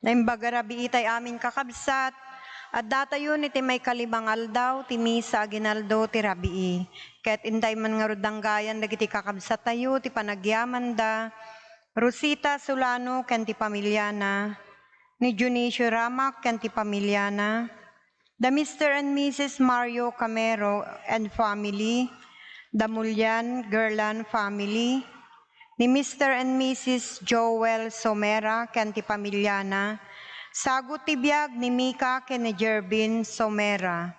Naimbaga rabi itay amin kakabsat, at datayon iti may kalibang aldaw, ti misa aginaldo ti rabii. Ket intay man nga rudanggayan dagiti kakabsat tayo, ti panagyaman da, Rosita Solano ken ti pamilyana, ni Junicio Ramak ken ti pamilyana, the Mr. and Mrs. Mario Camero and family, the Mulyan Gerlan family, ni Mr. and Mrs. Joel Somera ken ti pamilyana, sagot ti biag ni Mika ken ni Jervin Somera.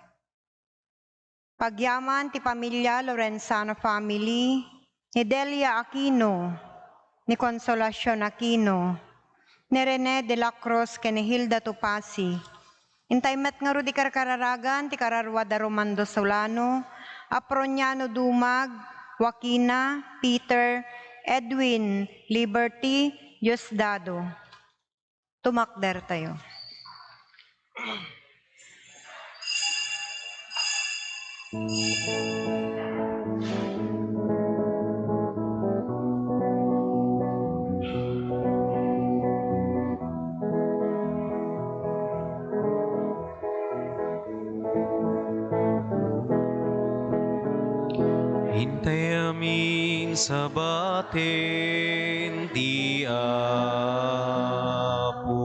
Pagyaman ti pamilya Lorenzano family, ni Delia Aquino, ni Consolacion Aquino, ni Rene de la Cruz ken ni Hilda Tupasi. Intay met nga rudi karkararagan ti kararwa da Romando Solano, Aproniano Dumag, Joaquina, Peter, Edwin, Liberty, Diosdado. Tumakder tayo. Hintay amin sa batin ti Apo.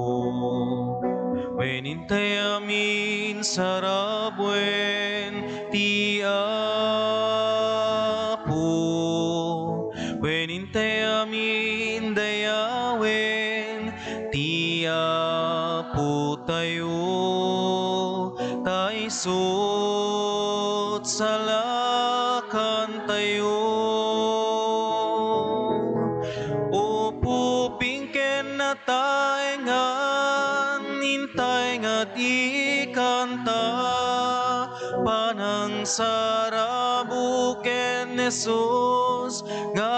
Wen hintay amin sa rabwen ti Apo. Wen hintay amin dayawen ti Apo tayo. Taisot salakan tayo. Opo pingken na taengan, hintay nga di kanta, panang sarabuken Jesus, nga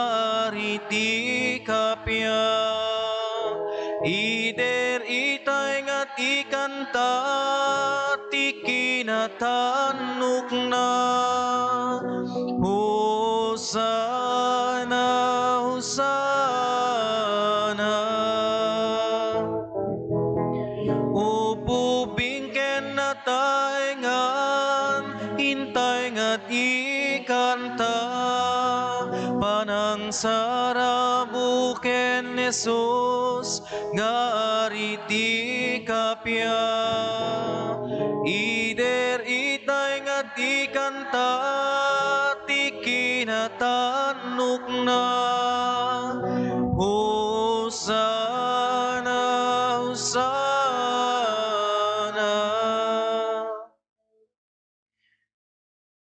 ariti kapya. Ider itay nga di kanta, ti kinatanuk na. Hosana, Hosana. Opo bingken na taengan, hintay nga ikanta, panang sarabuken Jesus, nga ariti kapya. Ider itay nga ikanta, ti kinatanuk na. Hosana, Hosana.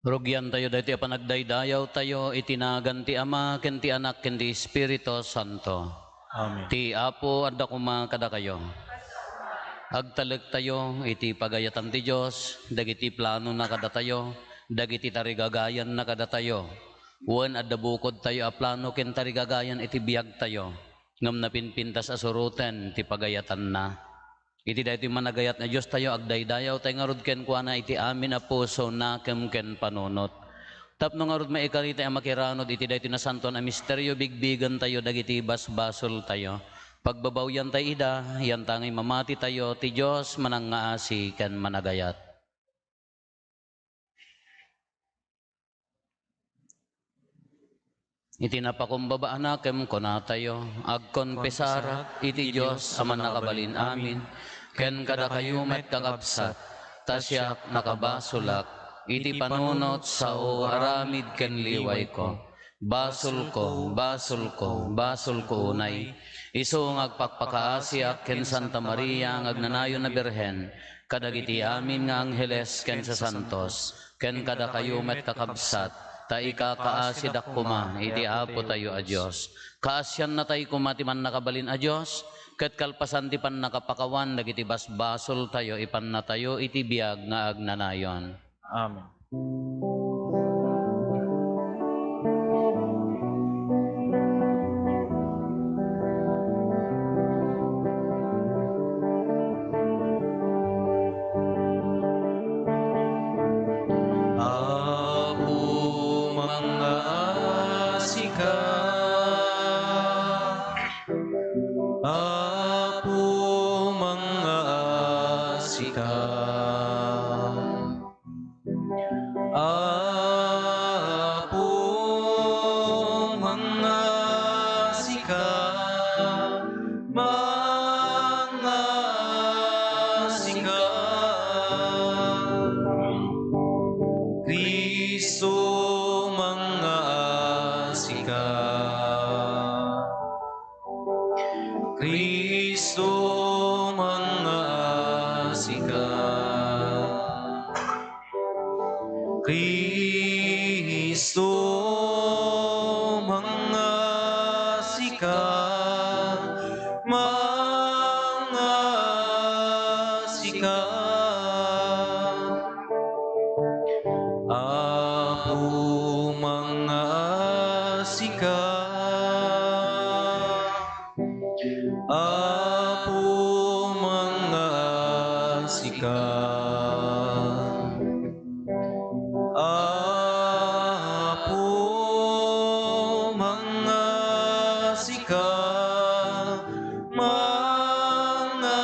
Rugyan tayo dahito panagdaydayaw tayo, itinagan ti Ama, ken ti Anak, ken ti Espiritu Santo. Amen. Ti Apo, adda kuma kada kayo. Agtalag tayo, iti pagayatan ti Diyos, dagiti plano na kada tayo, dagiti tarigagayan na kada tayo. Wen adda bukod tayo a plano ken tarigagayan iti biag tayo. Ngam na pinpintas asuruten ti pagayatan na. Iti daytoy managayat na Diyos tayo, agdaydayaw tayo nga rod ken kuana iti amin a puso na ken panunot. Tapno nga rod maikarita ang makiranod iti daytoy na santo na misteryo, bigbigan tayo, dagiti basbasol tayo. Pagbabawyan tayo ida, yan tangay mamati tayo, ti Diyos manangaasi ken managayat. Iti napakumbabaan na kem kuna tayo, agkonpesara iti Diyos aman nakabalin amin, ken kada kayo met kakabsat, tasyak nakabasulak, iti panunot sa o aramid ken liway ko. Basul ko, basul ko, basul ko unay, iso ngagpakpakaasyak ken Santa Maria ngagnanayon na Birhen, kadagiti amin nga angheles ken sa santos, ken kada kayo met kakabsat, ta ikakaasidak kuma, iti Apo tayo a Diyos. Kaasyan na tayo kumati man nakabalin a Diyos, ket kalpasan ti pan nakapakawan, dagiti basbasol tayo, ipan na tayo, iti biag nga agnanayon. Amen. Apo sika, mga sika. Apo mga sika, Apo mga sika, Apo mga sika, mga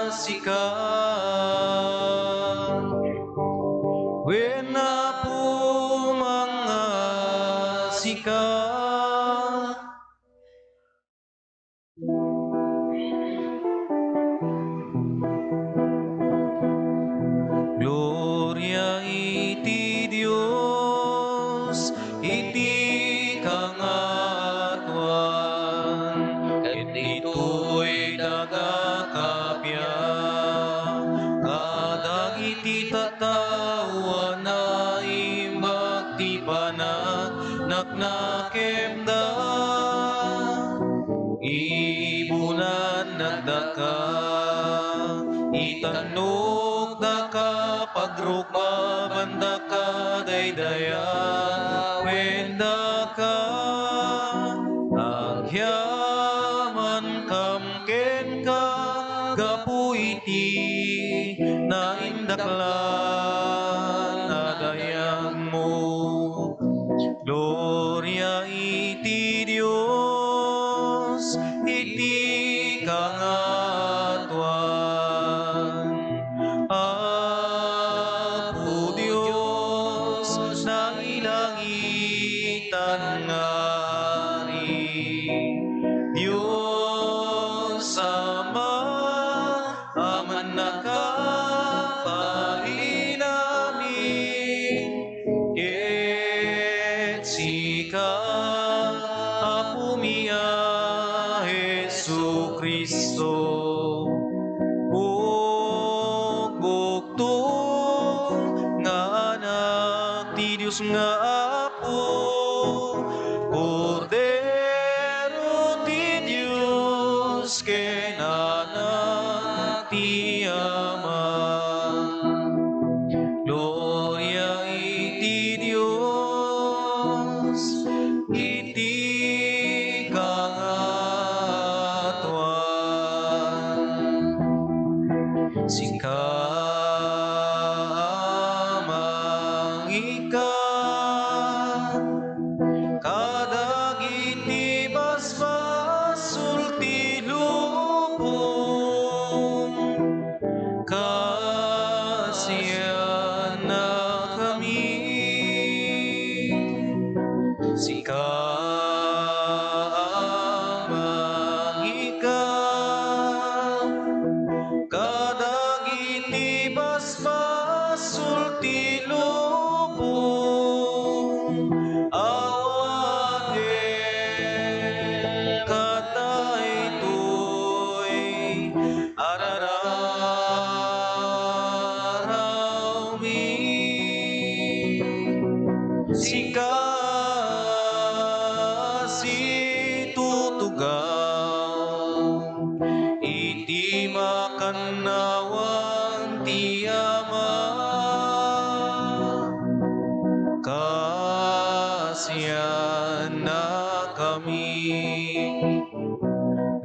sika. Wena po mga sika. Gloria iti Dios, iti kangatuan, ket ito'y dagakapya, kadag iti tatawan na imbag ti panak, naknakemda, ibunan nagdaka, itanok daka, pagrukma banda ka, daydaya, wenda ka, agyaman kamken ka, gapu iti naindaklan, nadayag mo. Gloria iti Dios, iti kangatuan. Apo Dios, na ilangitan ngari. Dios Ama, aman nakapainamin, ket sika, Apo mia, Jesu Kristo. Buktong nga anak ti Diyos nga Apo, Kordero ti Diyos, ken anak ti Ama. Gloria iti Dios, iti kangatuan. Sika mangika, kadag iti basbasul ti lubong, kasiyan na kami. Sika mangika, kadag iti basbasul ti lubong, awaten katay to'y arararawi. Sika si tutugaw, iti makanawan ti Ama, kasiyan na kami.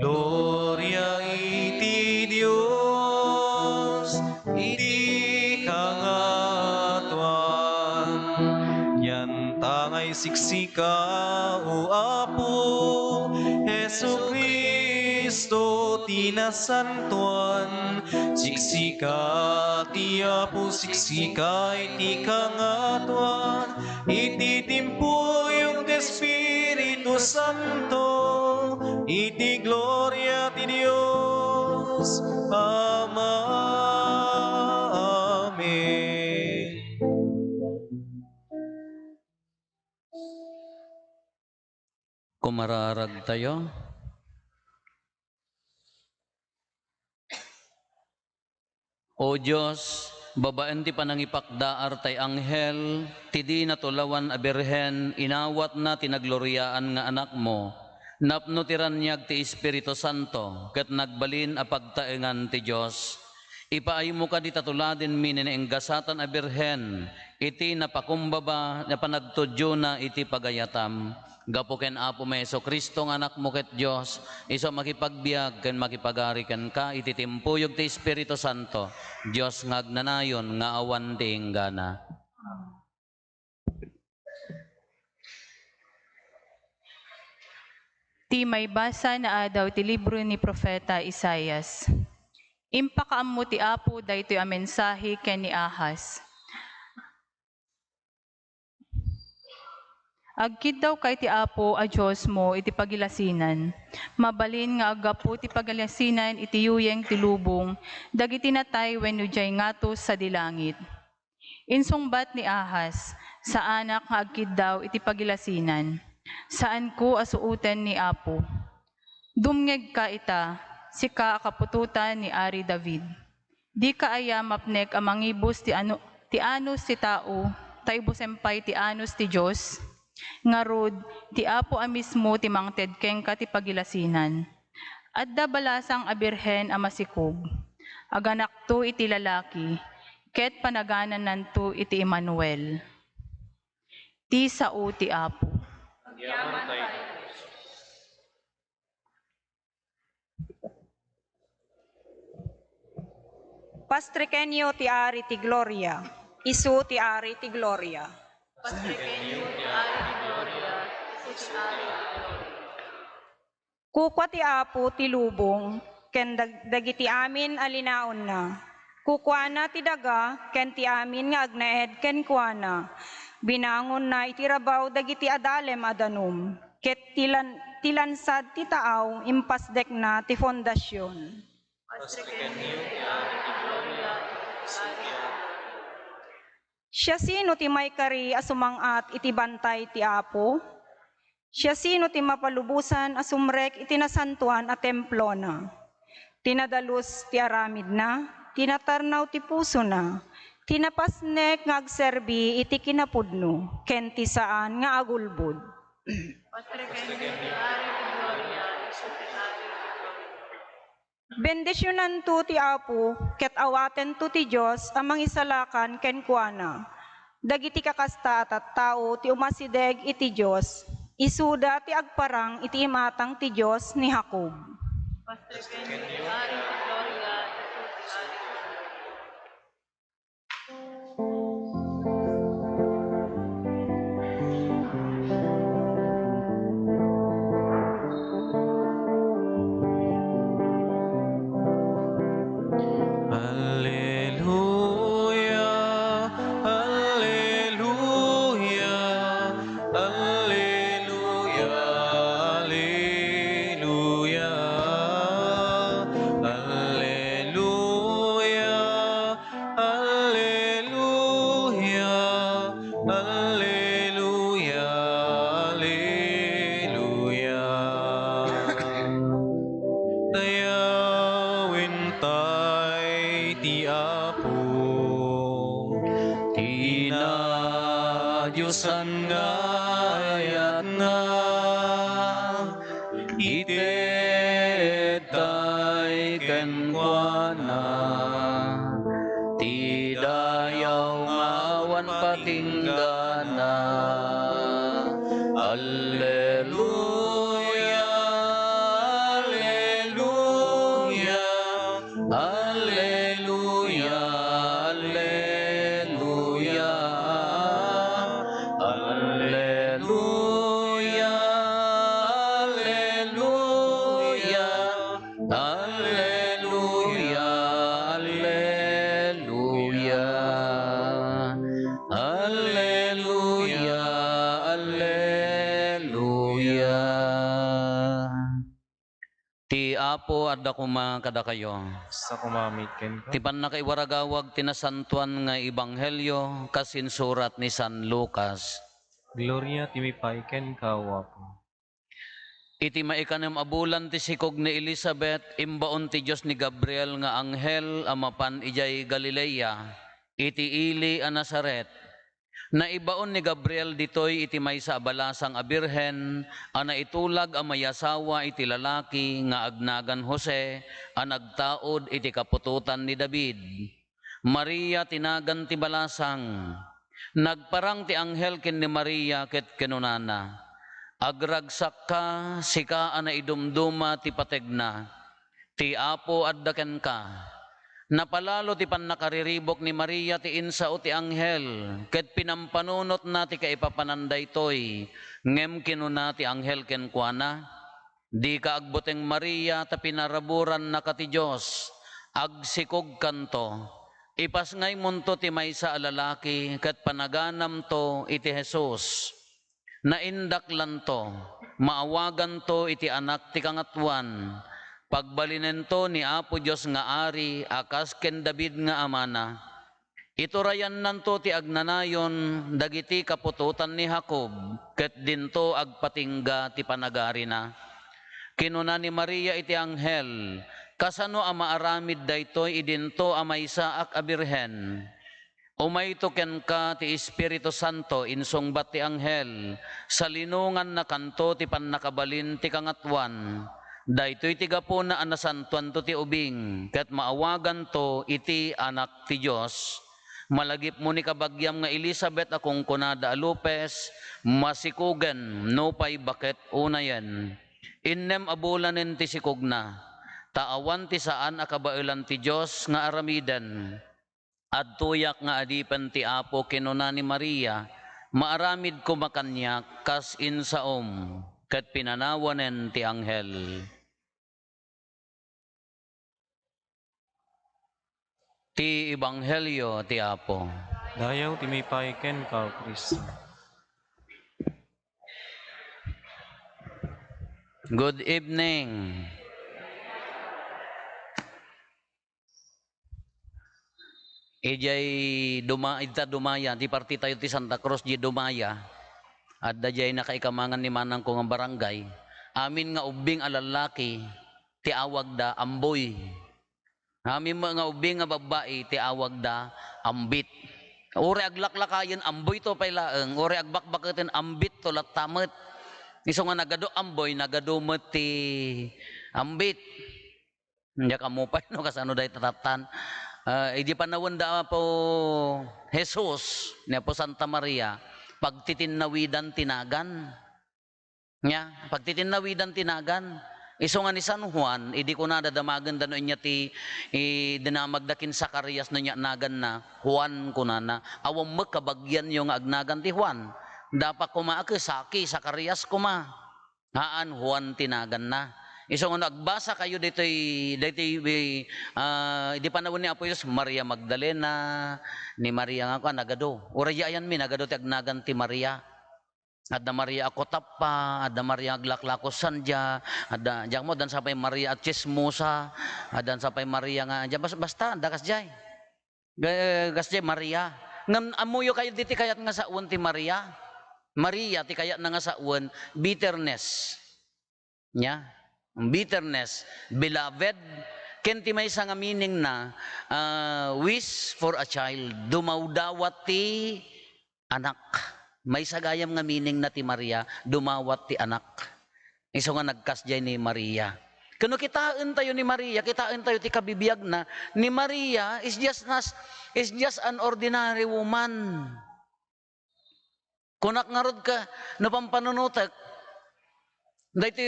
Gloria iti Dios, iti kangatuan. Yan tangay siksika, o Apo Jesu Kristo, tinasantuan. Siksika ti Apo, siksika iti kangatuan, iti timpuyong ti Espiritu Santo, iti gloria ti Dios Ama. Amen. Kumararag tayo. O Diyos, babaan ti panangipakdaar tay anghel, ti di natulawan a birhen, inawat na tinagloryaan nga anak mo, Napnutiran niyag ti Espiritu Santo, ket nagbalin a pagtaengan ti Dios. Ipaaymo ka di tatuladin minin enggasatan a birhen, iti napakumbaba na panagtudyo na iti pagayatam. Gapo ken Apo Meso Kristo nga anak mo ket Dios, iso makipagbiag ken makipagari ken ka iti timpuyog ti Espiritu Santo. Dios nga agnanayon nga awan ti inggana. Ti may basa na adaw ti libro ni Propeta Isaias. Impakaammo ti Apo daytoy a mensahe ken ni Ahaz. Agkid daw kay ti Apo a Diyos mo iti pagilasinan. Mabalin nga agapu ti pagilasinan iti yuyeng ti lubong, dagiti natay wenno jay ngatos sa dilangit. Insungbat ni Ahaz, sa anak nga agkid daw iti pagilasinan. Saan ko asuuten ni Apo? Dumngeg ka ita, sika akapututan ni Ari David. Di ka aya mapnek ang mangibus ti anos ti tao, taibusempay ti anos ti Diyos. Ngarud, ti Apo a mismo ti mangted keng ka ti pagilasinan. Adda balasang a birhen a masikog. Aganak to iti lalaki, ket panaganan nanto iti Emmanuel. Ti sao ti Apo. Pastrikenyo ti Ari ti Gloria. Isu ti Ari ti Gloria. Kukwa ti Apo ti lubong, ken dagiti amin alinaon na. Kukwana ti daga, ken ti amin nga agnaed ken kuana. Binangon na itirabaw dagiti adalem adanum, ket tilansad ti taaw, impasdek na ti fondasyon. Siya sino ti may kari asumangat iti bantay ti Apo? Siya sino ti mapalubusan asumrek iti nasantuan a templo na? Tinadalus ti aramid na, tinatarnaw ti puso na, tinapasnek nga agserbi iti kinapudno, ken ti saan nga agulbud. Bendisyonan to ti Apo, ket awaten to ti Diyos amang isalakan ken kuana. Dagiti kakasta at tao ti umasideg iti Diyos, isuda ti agparang iti imatang ti Diyos ni Jacob. Alleluia, alleluia, alleluia, alleluia, alleluia, alleluia, alleluia, alleluia. Dayawin tay ti Apo, tinadyosan nga ayat nga, ited tay kenkwana, ti dayaw ngawan patinggana. Alleluia, alleluia, alleluia, alleluia, alleluia, alleluia, alleluia, alleluia, alleluia, alleluia. Ti Apo adda kuma kada kayo. Sa kumamikin ka. Ti panakaiwaragawag tinasantuan nga ebanghelyo kasinsurat ni San Lucas. Gloria timipaiken ka, Apo. Iti maikanem abulan ti sikog ni Elizabeth, imbaon ti Diyos ni Gabriel nga anghel amapan ijay Galilea, iti ili a Nazaret, Naibaon ni Gabriel ditoy iti maysa a balasang a birhen, a naitulag a mayasawa iti lalaki nga agnagan Jose, a nagtaod iti kapututan ni David. Maria tinagan ti balasang. Nagparang ti anghel ken ni Maria ket kinunana. Agragsak ka, sika a naidumduma ti pategna. Ti Apo adda ken ka. Napalalo ti pannakariribok ni Maria ti insao ti anghel, ket pinampanunot na ti kaipapananday toy, ngem kinuna ti anghel ken kuana, di ka agbuteng Maria ta pinaraburan na ka ti Diyos, agsikog kanto, ipasngay munto ti maysa a lalaki, ket panaganam to iti Jesus, naindaklan to, maawagan to iti anak ti kangatwan, pagbalinen to ni Apo Diyos nga ari, akas ken David nga amana. Iturayan nanto ti agnanayon, dagiti kapututan ni Jacob, ket dinto agpatingga ti panagari na. Kinuna ni Maria iti anghel, kasano a maaramid daytoy idinto a maysa a birhen. Umayto ken ka ti Espiritu Santo insungbat ti anghel, sa linungan na kanto ti pannakabalin ti kangatwan. Daytoy ti gapo na anasantuan to ti ubing, ket maawagan to iti anak ti Diyos. Malagip mo ni kabagyam nga Elizabeth akong kunada a Lopez, masikugen no pay baket unayen. Innem abulanen ti sikugna, taawan ti saan akabaelan ti Diyos nga aramiden. Adtuyak nga adipen ti Apo kinuna ni Maria, maaramid ko makanyak kas insaom, ket pinanawanen ti anghel. Ti Ebanghelyo ti Apo. Dayaw timipay ken ka, Kristo. Good evening. Ijay dumaya, di parti tayo ti Santa Cruz di dumaya. At dajay nakaikamangan ni manang ko nga barangay. Amin nga ubing alalaki, ti awag da amboy. Amin nga ubing nga babae, ti awag da ambit. Uri aglaklakayan amboy to pay laeng, uri agbakbaketin ambit to latamet. Iso nga nagado amboy, nagadumet ti ambit. Hindi ka mo pa, no, kasano dahi tatatan. Idi panawon da po Jesus, niya po Santa Maria, pagtitinawidan tinagan. Nya, pagtitinawidan tinagan. Iso nga ni San Juan, idi ko na dadamagan dano inya ti dinamagdakin Zacarias no nya nagan na, Juan ko na, awam magkabagyan yung agnagan ti Juan. Dapat kumaake saki, Zacarias kuma. Haan, Juan tinagan na. Iso nga nagbasa kayo dito, di panawon ni Apo Diyos, Maria Magdalena, ni Maria nga ko, nagado. Uraya yan mi, nagado ti agnagan ti Maria. Adda Maria ako tapa, adda Maria aglaklako sandya, adda diyak mo dan sapay Maria at chismosa, adda sapay Maria nga basta ada kasjay. Kasjay Maria. Ngam amuyo kayo diti kayat nga sa uwan ti Maria. Maria ti kayat nga sa uwan bitterness. Nya, bitterness, beloved. Ken ti may nga meaning na wish for a child, dumawdawat ti anak. May sagayam nga meaning na ti Maria, dumawat ti anak. Iso nga nagkasjay ni Maria. Kuno kitaan tayo ni Maria, kitaan tayo ti kabibiyag na, ni Maria is just an ordinary woman. Kunak ngarod ka, napampanunutak, dahito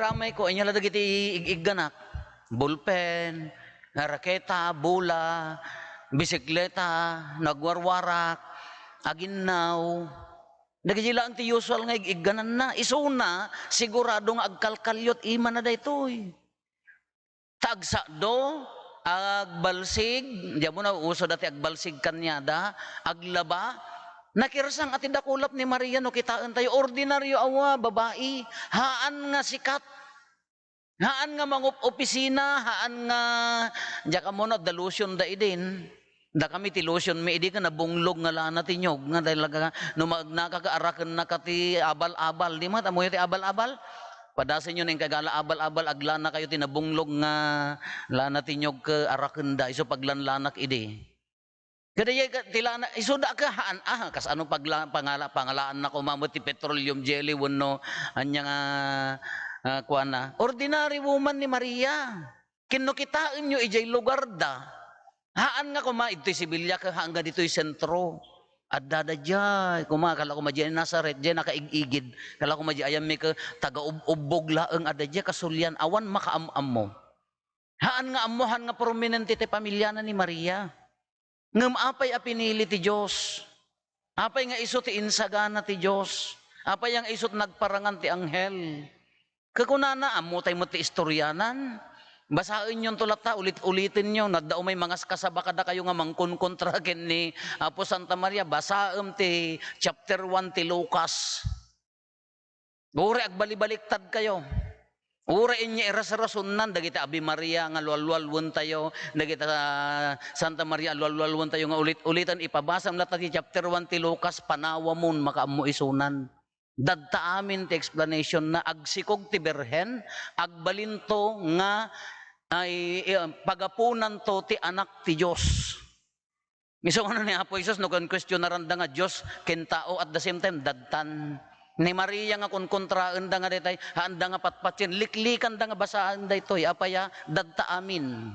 ramay ko, inya ladag iti igganak, bulpen, raketa, bola, bisikleta, nagwarwarak, aginaw, nagjilaan ti usual nga igganan na. Isuna, sigurado nga agkalkalyot ima na daytoy. Tagsa do, agbalsig, diyan mo na uso dati agbalsig kanyada, aglaba, nakirsang ati dakulap ni Maria no kitaan tayo, ordinaryo awa, babae, haan nga sikat, haan nga mangup opisina, haan nga, diyan ka muna, delusion da idin, da kami ti lotion may idi ka nabunglog nga lana ti nyog nga dahil no nakakaarakan na ka ti abal-abal di mo amoy ti abal-abal padasin nyo ning kagala abal-abal aglana kayo ti nabunglog nga lana ti nyog ka arakan da iso paglanlanak idi Kadaya tila na isuda ka haan kas ano pangalaan na ko mamot ti petroleum jelly wenno anya nga kuana. Ordinary woman ni Maria. Kinukitaan nyo ijay lugar da. Haan nga kuma ito Sibilya ka hangga dito'y sentro. At dadadya, kala ko madya Nazaret, dya nakaigigid. Kala ko madya ayam may ka taga-ubog laeng adadya kasulyan. Awan makaamam mo. Haan nga amuhan nga prominente ti pamilya na ni Maria. Ngam apay a pinili ti Diyos. Apay nga isot ti insagana ti Diyos. Apay nga isot nagparangan ti anghel. Kakunana, amutay mo ti istoryanan. Basahin yung tulata, ulit-ulitin nyo. Nadao may mga kasaba kada kayo nga mangkunkontra ken ni Apo Santa Maria. Basahin ti chapter 1 ti Lucas. Uri agbali-baliktad kayo. Ura inya iras-rasunan, dagita Abi Maria nga luwal-luwalwon tayo, dagita Santa Maria luwal-luwalwon tayo nga ulit-ulitan, ipabasam na ti chapter 1 ti Lucas, panawa mon makaamu isunan. Dadta amin ti explanation na agsikog ti Berhen, agbalinto nga ay pagapunan to ti anak ti Diyos. Miso ano ni Apo Isos, no kan question na randa nga Diyos, ken tao at the same time, dadtan. Ni Maria nga kung kontraan da nga detay, handa nga patpatsin, liklikan da nga basaan da ito'y, apaya, dadta amin.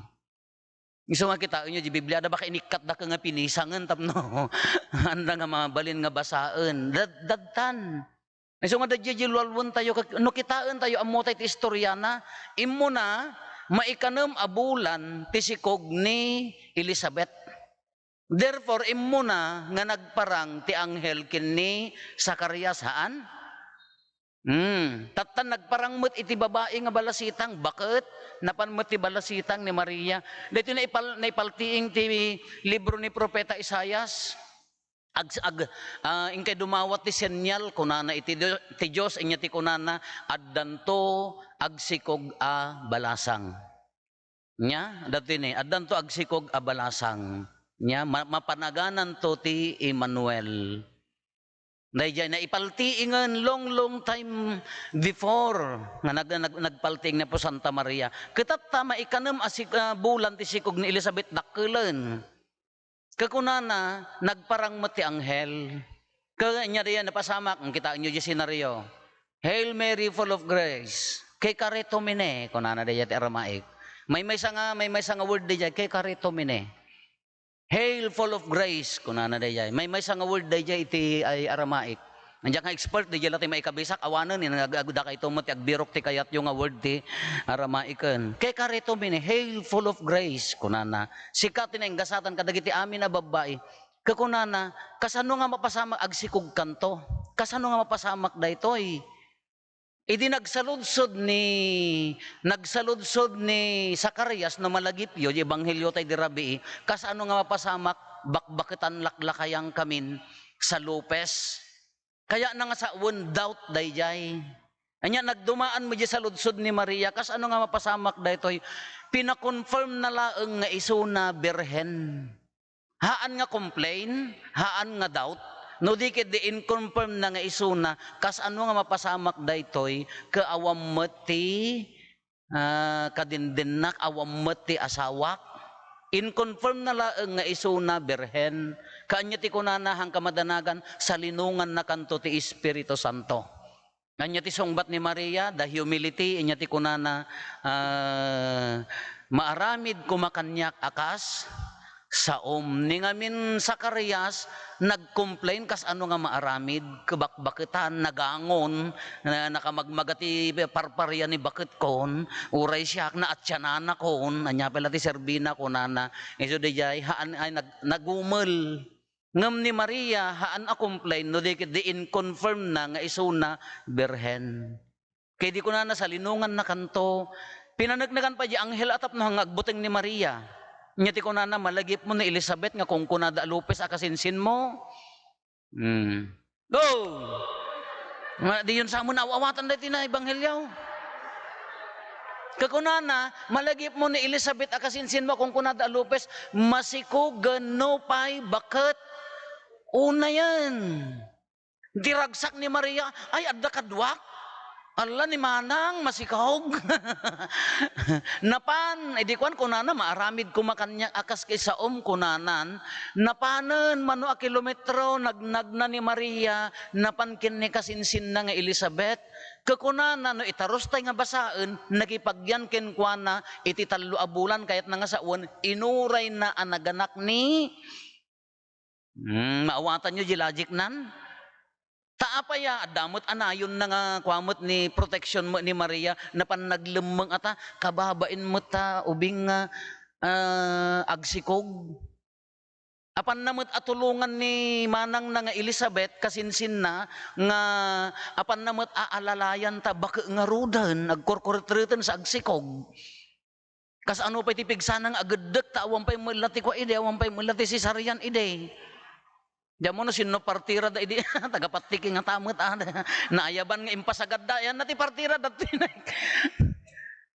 Iso nga kita, inyo, di Biblia, da baka inikat da ka nga pinisangan, tapno, handa nga mabalin nga basaan, dadtan. Iso nga da jilwalwon tayo, no kitaan tayo, amotay ti istoryana, imo na, maikanam abulan, tisikog ni Elizabeth. Therefore, imo na nga nagparang ti anghel kini Zacarias haan? Tatan nagparang met iti babae nga balasitang. Bakit? Napan met ti balasitang ni Maria. Dito na ipaltiing ti libro ni Propeta Isaias. Ingkay dumawat ti senyal kunana iti Diyos inya ti kunana addanto agsikog a balasang. Nya dati ni addanto agsikog a balasang. Nya mapanaganan to ti Emmanuel. Dahil na ipaltiingan long time before nga nagpalting na po Santa Maria. Kitata maikanam bulan ti sikog ni Elizabeth dakkelan. Kakunana nagparang mati anghel. Kanya diyan napasamak ang kita nyo di senaryo. Hail Mary full of grace. Kay kareto mine kunana diyan ti Aramaik. May nga word diyan kay kareto mine. Hail full of grace, kunana dayay. May nga word dayay iti ay Aramaik. Nandiyan ka expert, dayay lati may kabisak, awanan, nagagda ka ito mo, ti agbirok ti kayat yung nga word ti Aramaikan. Kay karito mini, hail full of grace, kunana. Sikat na yung gasatan kadagiti amin na babae. Kakunana, kasano nga mapasamak agsikog kanto? Kasano nga mapasamak da ito Idi nagsaludsod ni Zacarias na malagipyo, di Ebanghelyo tay di Rabii, kasano nga mapasamak bakbakitan laklakayang kamin sa Lopez. Kaya na nga sa one doubt dayjay. Anya nagdumaan mo di saludsod ni Maria, kasano nga mapasamak daytoy, pinakonfirm na laeng nga isuna birhen. Haan nga complain, haan nga doubt, no dikit di inconfirm na nga isuna, kas ano nga mapasamak daytoy, kaawam mati kadindinak, awam mati asawak, inconfirm na laeng nga isuna birhen, kanya ti kunana hang kamadanagan, sa linungan na kanto ti Espiritu Santo. Kanya ti sungbat ni Maria, the humility, inya ti kunana, maaramid kumakanyak akas, sa ni ngamin Zacarias, nag-complain kas ano nga maaramid, kabakbakitan, nagangon, nakamagmagati parparya ni bakit kon, uray siyak na atyanana kon, anya pala ti serbina konana, iso dijay, haan ay nagumel, ngam ni Maria, haan a complain, no di in-confirm na nga isuna, birhen. Kaya di ko na sa linungan na kanto, pinanagnagan pa di anghel atap na hangagbuting ni Maria. Nyati ko na malagip mo ni Elizabeth nga kung kunada Lopez akasinsin mo. Go! Di yun sa mo na awawatan dati na Ebanghelyo. Kakunana, malagip mo ni Elizabeth akasinsin mo kung kunada Lopez, masiko gano pa'y bakit? Una yan. Diragsak ni Maria, ay adda kadwak. Ala ni Manang, masikahog. Napan, edi kwan kunana, maaramid kumakanya akas kay saom kunanan, napanan, mano a kilometro, nagnagna ni Maria, napankin ni kasinsin na nga Elizabeth, kakunana, no itaros tay nga basaan, nagipagyan ken kuana, iti talo a bulan, kayat na nga saon, inuray na anaganak ni, maawatan nyo, gilagic nan, taapaya, damot anayon na nga kwamot ni protection mo ni Maria na panaglemeng ata, kababain mo ta, ubing nga agsikog. Apan namot atulungan ni Manang na nga Elizabeth, kasinsin na, nga apan namot aalalayan ta, baka nga rudan, nagkorkortritan sa agsikog. Kas ano pa itipig sanang agedek, ta awang pa'y mulati kwa ide, awang pa'y mulati si Sarian ide. Diyan mo na sino partira da idi tagapatiki nga tamot naayaban nga impasagad da yan nati partira dati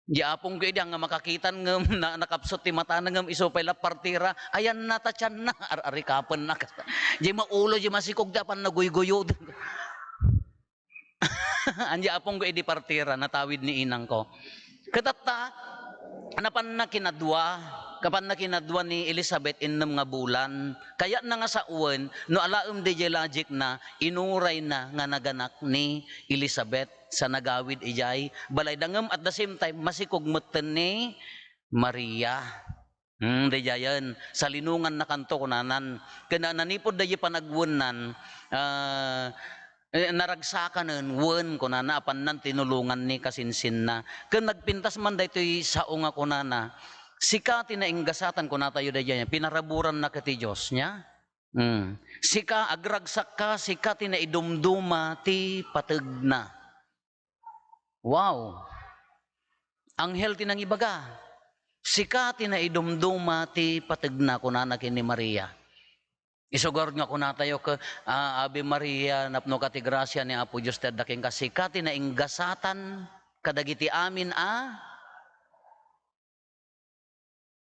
di apong ko idi nga makakitan nga nakapsot ti mata nga isupay la partira ayan natatyan na arikapan na di maulo di masikog dapan naguyguyo andi apong ko idi partira natawid ni inang ko katata napan na kinadwa kapan na kinadwa ni Elizabeth innam nga bulan kaya na nga sa uwan no alaom de logic na inuray na nga naganak ni Elizabeth sa nagawid ijay balay dangem at the same time masikog metten ni Maria dejayan sa linungan na kanto kunanan kana nanipod dayi panagwunan naragsakanen wen kunana apan nan tinulungan ni kasinsin na ken nagpintas man daytoy sao nga kunana sika tinainggasatan ko na tayo dyan, pinaraburan na kati Diyos niya. Sika agragsak ka, sika tinaidumduma ti patagna. Wow! Anghel tinang ibaga. Sika tinaidumduma ti patagna ko na ni Maria. Isugor nga ko na tayo ka, Ave Maria, napno kati grasya ni Apo Diyos tadaking ka, sika tinainggasatan, kadagiti amin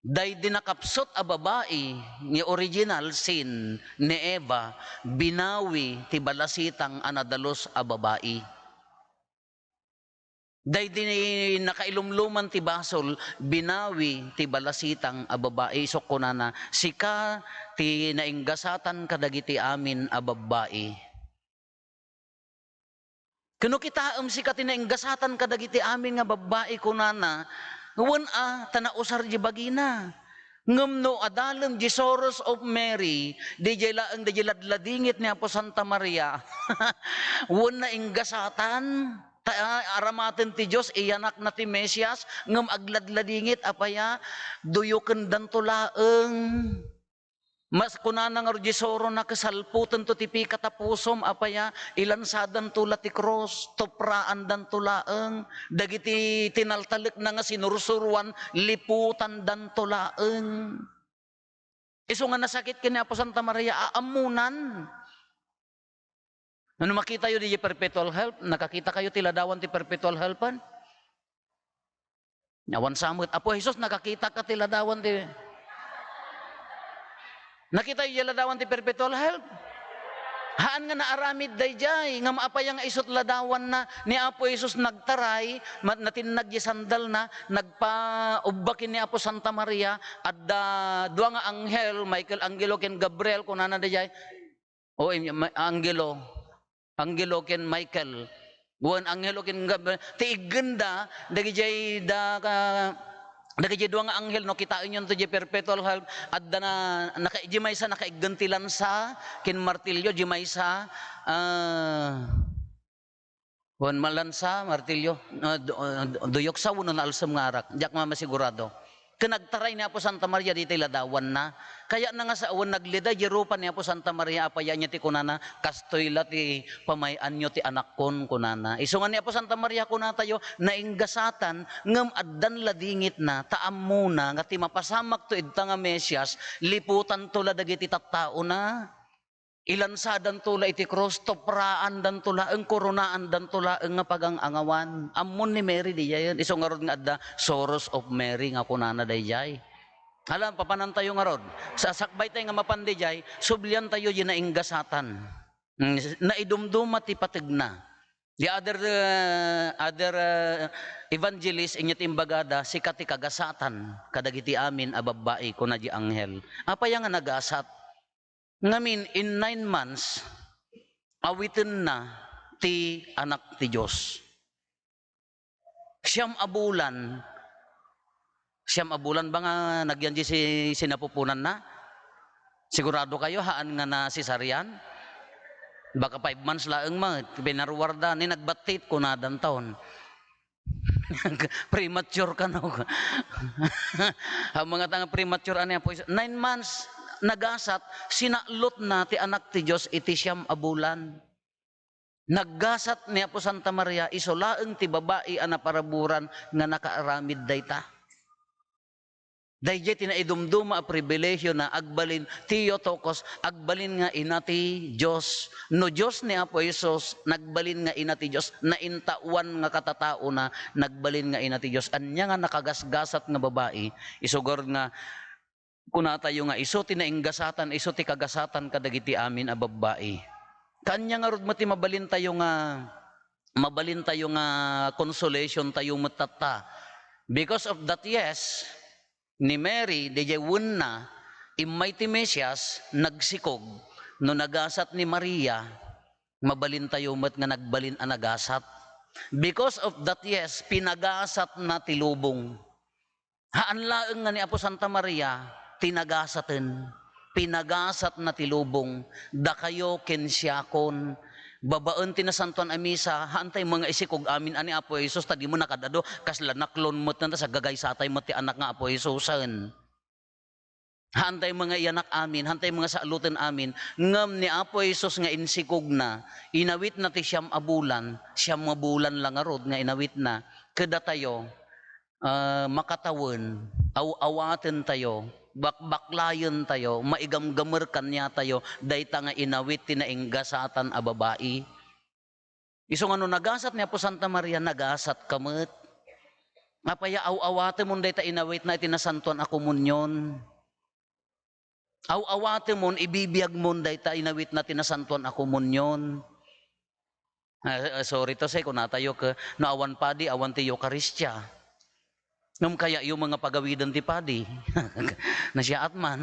day dinakapsot a babae ni original sin ni Eva binawi ti balasitang anadalos a babae. Day din nakailumluman ti basol binawi ti balasitang a babae so kunana sika ti nainggasatan kadagiti amin a babae. Kuno kita sika ti nainggasatan kadagiti amin nga babae kunana Ngawan tanausar di bagina. Ngem no adalem di Soros of Mary, di laeng di ladladingit ni Apo Santa Maria. Wan na inggasatan, aramaten ti Diyos, iyanak na ti Mesias, ngem agladladingit, apaya, duyuken dan tulaeng. Mas kunana nga rujisoro na kasalputan to tipi katapusom apaya ilansadan tula ti cross topraan dan tulaeng dagiti tinaltalik na nga sinursuruan liputan dan tulaeng iso nga nasakit kini Apo Santa Maria aamunan ano makita yo di perpetual help nakakita kayo tiladawan ti perpetual helpan nyawan samot Apo Jesus nakakita ka tiladawan ti nakita yung ladawan ti perpetual help. Haan nga naaramid dayjay, nga maapaya nga isot ladawan na ni Apo Jesus nagtaray, natinag sandal na, nagpa-ubakin ni Apo Santa Maria, at dua nga anghel, Michael Angelo ken Gabriel, kunana dayjay, Angelo ken Michael, wan Angelo ken Gabriel, ti igenda, dagijay Dagiti dua nga anghel no kitain yon to di perpetual help at na nakaijimay sa nakaigantilan sa kin martilyo jimay sa wan malansa martilyo duyok sa uno na alsam ngarak jak masigurado kanagtaray ni Apo Santa Maria di ladawan na kaya na nga sa awan naglida jerupan ni Apo Santa Maria apaya niya ti kunana kastoy la ti pamayan nyo ti anak kon kunana iso nga ni Apo Santa Maria kunatayo nainggasatan ngem addan ladingit na taam muna nga ti mapasamak to idta nga Mesias liputan to la dagiti tattao na ilansadan tula iti cross topraan dan tula ang koronaan dan tula ang nga pagang-angawan ammon ni Mary diyan iso nga rod nga adda Soros of Mary nga kunana dayjay alam papanan tayo nga rod sa sakbay tayo nga mapandi jay sublian tayo di nainggasatan naidumduma ti pategna The other evangelist inyat imbagada si kati kagasatan kadagiti amin a babae kuna di anghel. Apaya nga nagasat? Ngamin in 9 months awitin na ti anak ti Diyos. Siyam abulan ba nga nagyan di si sinapupunan na? Sigurado kayo haan nga na cesarean? Baka 5 months laeng pinarwarda ni nagbatit ko na taon. Premature ka na. Ang mga tanga premature ano yan po. 9 months nagasat, sinalot na ti anak ti Diyos iti siyam abulan. Naggasat niya po Santa Maria, isolaeng ti babae ana paraburan nga nakaaramid dayta. Dayjay tinaidumduma a pribilehyo na agbalin Theotokos, agbalin nga inati Diyos. No Diyos ni Apo Isos, nagbalin nga inati Diyos, na intawan nga katatao na nagbalin nga inati Diyos. Anya nga nakagasgasat nga babae, isugor nga kuna tayo nga iso tinainggasatan, iso ti kagasatan kadagiti amin a babae. Kanya nga rod mati mabalin tayo nga consolation tayo matata. Because of that, yes, ni Mary, DJ Wunna, imay ti Mesias, nagsikog, no nagasat ni Maria, mabalin tayo mat nga nagbalin ang nagasat. Because of that, yes, pinagasat na tilubong. Haan laeng nga ni Apo Santa Maria, tinagasaten, pinagasat na tilubong, da kayo kensyakon, babaen tinasantuan a misa, hantay mga isikog amin ani Apo Jesus, tadi mo nakadado, kasla naklon mo na sa gagay satay mo ti anak nga Apo Jesusan. Hantay mga ianak amin, hantay mga saalutan amin, ngam ni Apo Jesus nga insikog na, inawit na ti siyam abulan lang arod nga inawit na, kada tayo, makatawan, awaten tayo, bakbaklayan tayo, maigamgamer kanya tayo, dayta nga inawit tinainggasatan a babae. Iso nga no nagasat niya po Santa Maria, nagasat kamet. Mapaya awawate mo dayta inawit na itinasantuan a komunyon. Awawate mo, ibibiyag mo dayta inawit na tinasantuan a komunyon. Sorry to say, kung natayo ka, no awan padi, awan ti Eukaristya. Nung kaya yung mga pagawidan ti padi, na siya atman.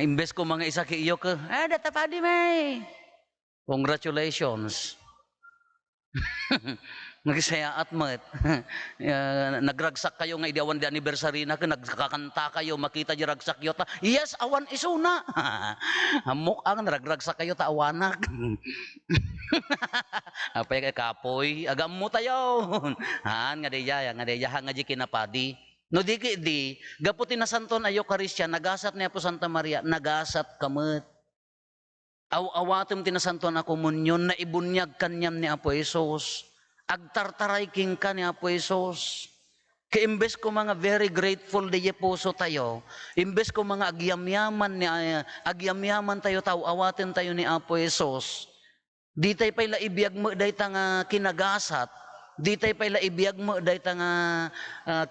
Imbes ko mga isa ki iyo ka, data padi may. Congratulations. Nagsaya atmat. Nagragsak kayo nga idawan di anniversary na ka, nagkakanta kayo, makita di ragsak yota. Yes, awan isuna. Hamok ang nagragsak kayo ta awanak. Apay kay kapoy, agam mo tayo. Han nga deya nga di kinapadi. No di gaputin na santon ayo Eucharistia, nagasat niya po Santa Maria, nagasat kamet. Awatem tinasanton a komunyon na ibunyag kanyam ni Apo Jesus. Agtartaray king ka ni Apo Jesus. Imbes ko mga very grateful di puso tayo, imbes ko mga agyamyaman tayo, awatin tayo ni Apo Jesus, di tayo pa'y laibiyag mo dahi nga kinagasat, di tayo pa'y laibiyag mo dahi nga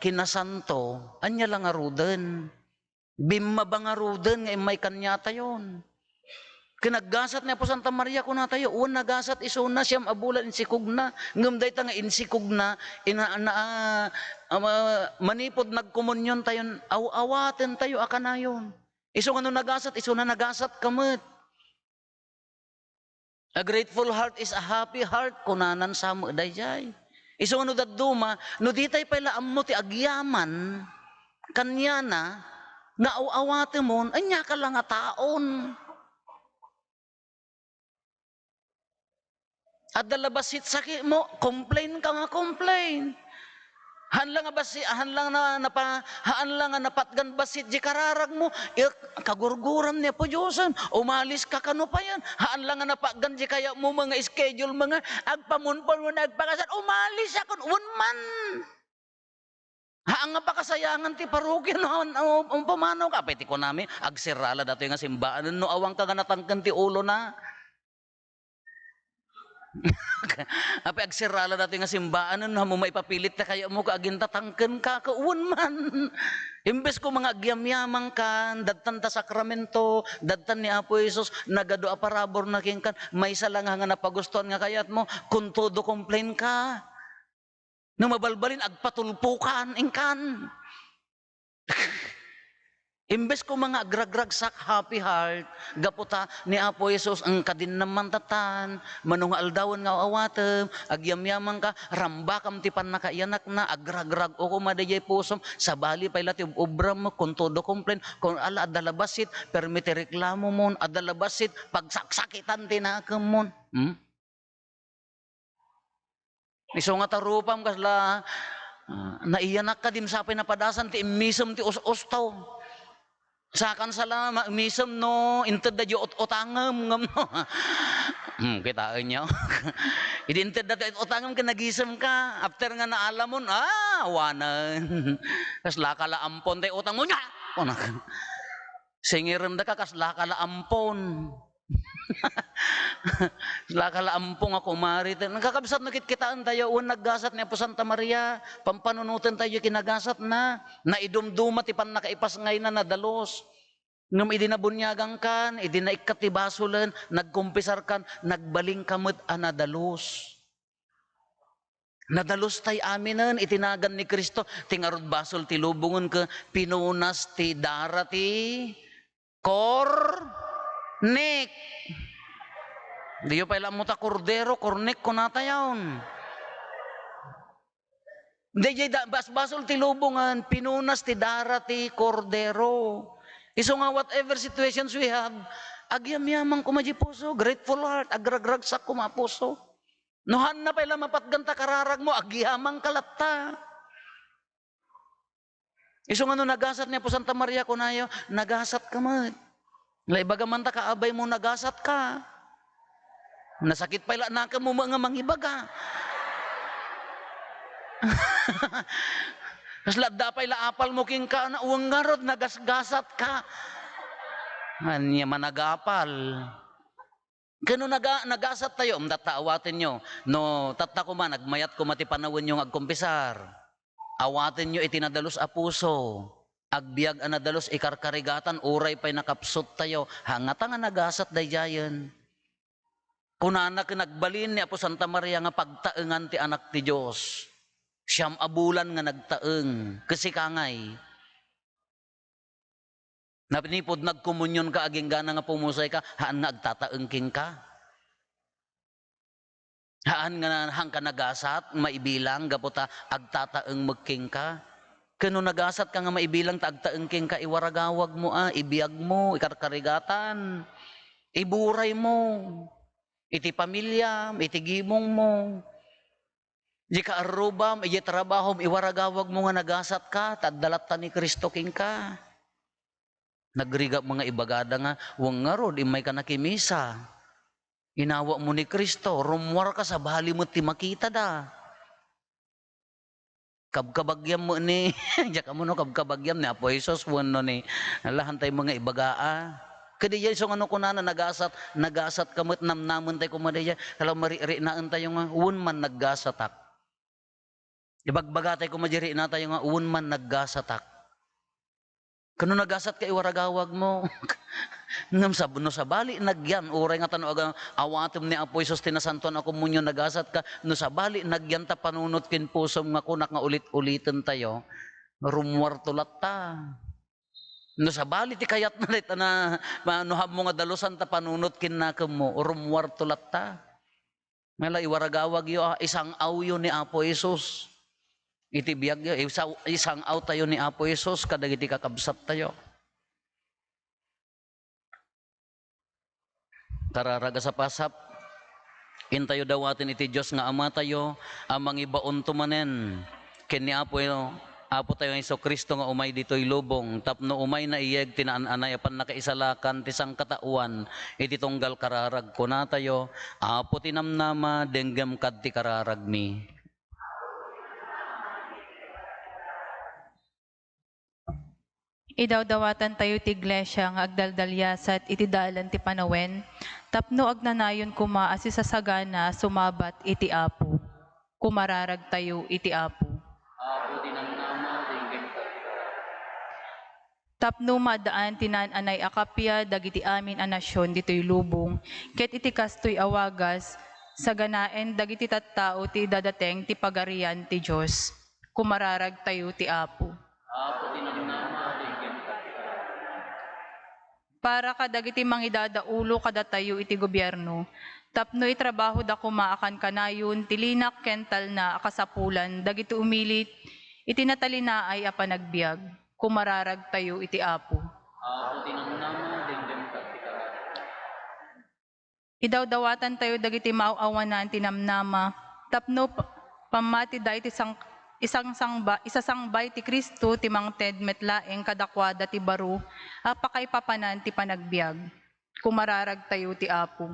kinasanto, anya lang aruden, bimma bang aruden nga may kanya tayon. Kinagasat niya po Santa Maria ko na tayo, nagasat isuna siyam abulan insikog na, ngam dahi nga insikog na, manipod nagkomunyon tayo, awaten tayo akanayon. Iso nga no nagasat, iso na nagasat kamet. A grateful heart is a happy heart, kunanan sa mo dayjay. Iso nga no daduma, no di tayo pala ammo ti agyaman, kanya na awaten mo, anya ka lang nga taon. At dalabasit sakit mo, complain ka nga complain. Haan lang nga napatgan basit di kararag mo, kagurguram niya po Diyosan, umalis ka kano pa yan. Haan lang nga napatgan di kaya mo mga schedule, mga agpamunpon mo na agpakasan, umalis ako, man. Haan nga pa kasayangan ti parokya, pamanaw ka, peti ko namin, agsirala dato yung simbaan, no awang ka nga natangkan ti ulo na. Api agsirala dati nga simbaan nun, mo maipapilit na kaya mo kaaginta tangken ka, kauwan man. Imbes ko mga agyam-yamang kan, dadtan ta sakramento, dadtan ni Apo Jesus, nagado aparabor na king kan, may salang nga napagustuhan nga kayat mo, kung todo complain ka. Nung mabalbalin, agpatulpukan, ingkan. Imbes ko mga agragrag sak happy heart, gaputa ni Apo Jesus ang kadin naman tatan, manungal dawon nga awatem, agyamyamang ka, rambakam tipan na kaiyanak na, agragrag o kumadayay pusom, sabali pa ilati ubram mo, kung todo complain, kung ala adalabasit, permiti reklamo mo, adalabasit, pagsaksakitan tinakam mo. Iso nga tarupam kasla, naiyanak ka dim sa pinapadasan, ti imisam ti us-ustaw. Sakan sala misem no inted da otangem ngam no. Kitaan nyo. Inted da otangem ka nagisem ka after nga naalam mo wanan. Kas lakala ampon tay utang mo nya. Singiram da ka kas lakala ampon. Lakala ampong ako marita. Nagkakabsat na kitkitaan tayo. Naggasat niya po Santa Maria. Pampanunutin tayo kinagasat na. Naidumduma tipan nakaipas ngayon na nadalos. Nung idinabunyagang kan, idinaikatibasulan, nagkumpisar kan, nagbaling kamot nadalos. Nadalos tay aminan, itinagan ni Kristo. Tingarod basol ti lubungon ka, pinunas ti darati, Nik. Di yo pa ilang mo ta kordero, kornek ko natayaon. Di basbasol ti lubungan, pinunas ti darati, kordero. Iso nga whatever situations we have, agyam-yamang kumadji puso, grateful heart, agragragsak kumapuso. Nohan na pa ilang mapatganta kararag mo, agyamang kalata. Iso nga no nagasat niya po Santa Maria Kunayo, nagasat ka man. Laibaga ta kaabay mo nagasat ka. Nasakit pa ila na ka mo mga mangibaga. Kasladda pa ila apal mo king ka na uwang ngarod nagasgasat ka. Anya managapal. Kano nagasat tayo, tatawatin nyo. No, tatta ko man, nagmayat ko mati panawin yung agkumpisar. Awatin nyo itinadalos a puso. Agbiag anadalos ikarkarigatan, uray pa'y nakapsot tayo. Hangata nga nagasat dayayan. Kunana kinagbalin ni Apo Santa Maria nga pagtaengan ti anak ti Diyos. Siyam abulan nga nagtaeng. Kasi kangay. Napinipod nagkomunyon ka, aging gana nga pumusay ka, haan nga agtataengking ka. Haan nga hang ka nagasat, maibilang, gaputa agtataeng magking ka. Kano nagasat ka nga maibilang taagtaengking ka, iwaragawag mo ibiyag mo, ikarkarigatan, iburay mo, iti pamilya, iti gimong mo, di ka arubam, iti trabahom, iwaragawag mo nga nagasat ka, tadalatan ni Kristo king ka. Nagriga mga ibagada nga, wang nga rod, imay ka nakimisa, inawa mo ni Kristo, rumwar ka sa bali mo ti makita da. Kabkabagyam mo ni, diya ka mo no, kabkabagyam ni Apo Jesus, wano ni, nalahan tayo mga ibagaa. Kadiya isong ano kunana, nagasat kamot, namnaman tayo kumadaya, kalaw maririnaan tayo nga, un man naggasatak. Ibagbaga tayo kumadiri na tayo nga, un man naggasatak. Kano nagasat ka iwaragawag mo? Ngam no sabali nagyan, uray nga tano agang awatom ni Apo Jesus tinasanton ako munyo nagasat ka, no sabali nagyan ta panunot kin pusom nga kunak nga ulit-ulitin tayo, rumwar tulat ta. No sabali ti kayat na lit na manuhab mo nga dalusan ta panunot kin na mo, rumwar tulat ta. Mela iwaragawag yo isang awyo ni Apo Jesus. Iti biyag yo, isang aw tayo ni Apo Jesus, kadagiti kakabsat tayo. Kararaga sa pasap, intayo dawatin iti Diyos nga Ama tayo, amang ibaon tumanen, ken ni Apo tayo ng Kristo nga umay dito'y lubong, tapno umay na iyeg, tinaan-anay, apan nakaisalakan, tisang katauan, iti tunggal kararag ko na tayo, Apo tinamnama, denggam kad ti kararag mi. Idawdawatan tayo ti iglesia nga agdaldalyasat iti dalan ti panawen, tapno agnanayon kuma asi sasagana sumabat iti Apo. Kumararag tayo iti Apo. Tapno madaan tinananay akapya dagiti amin a nasyon ditoy lubong, ket iti kastoy awagas, sa ganaen dagiti tattao ti dadateng ti pagarian ti Diyos. Kumararag tayo ti Apo. Para kadagiti mangidadaulo kada tayo iti gobyerno, tapno itrabaho da kumaakan kanayon, tilinak kental na akasapulan, dagiti umilit, itinatalinay a panagbiag. Kumararag tayo iti Apo. Idawdawatan tayo dagiti maawanan tinamnama, tapno pamati da iti isasangbay ti Kristo ti mangted metlaeng kadakwada ti baro, apakaipapanan ti panagbiag. Kumararag tayo ti Apo.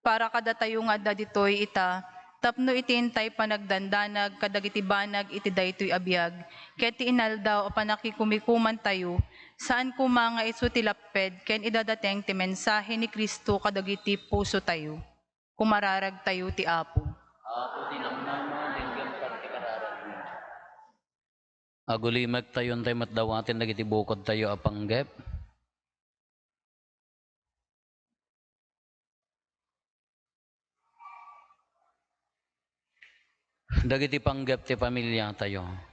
Para kada tayo nga da ditoy ita, tapno itintay panagdandanag kadagiti banag iti daytoy abiyag, ket ti inaldaw a panakikumikuman tayo, saan kuma nga isu ti lapped ken idadateng ti mensahe ni Kristo kadagiti puso tayo. Kumararag tayo ti Apo. Agulimag tayo tayo matdawatin dagiti bukod tayo apanggep. Dagiti panggep ti pamilya tayo.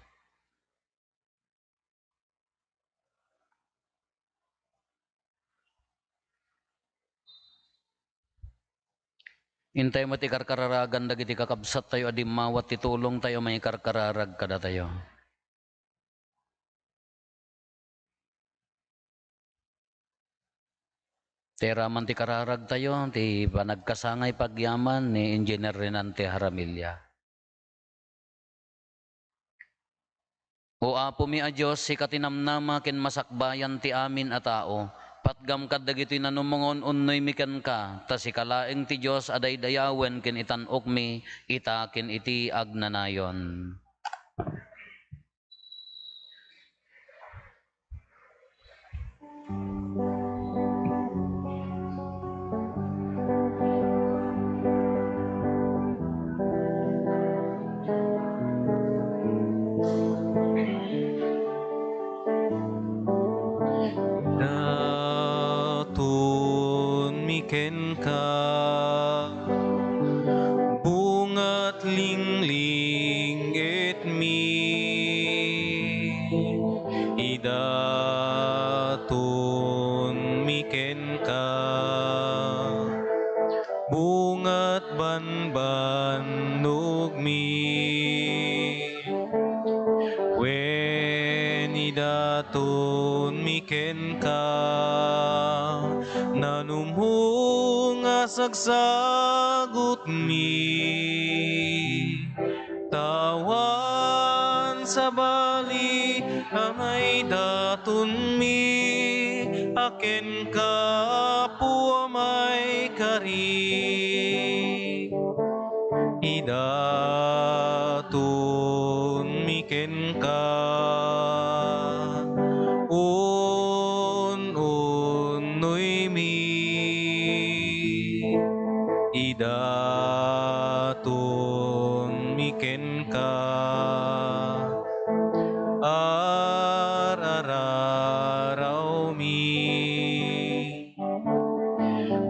Intay mo ti karkararagan dagiti kakabsat tayo adimawat ti tulong tayo may karkararag kada tayo. Teraman ti kararag tayo, ti panagkasangay pagyaman ni Engineer Renante Haramilya. O Apo mi a Diyos, si katinamnama ken masakbayan ti amin a tao, patgam kad dagiti nanumongon unnoy miken ka, ta si kalaeng ti Diyos aday dayawen ken itanok mi, ita ken iti agnanayon. Datun miken ka, bungat lingling et mi, idatun miken ka, bungat banbanog mi, wen idatun miken ka, nanumhunga sagsagot mi, tawan sa bali amay datun mi, aken ka po amay kari, idatun miken ka, unnoy mi, idatun miken ka, araraw mi,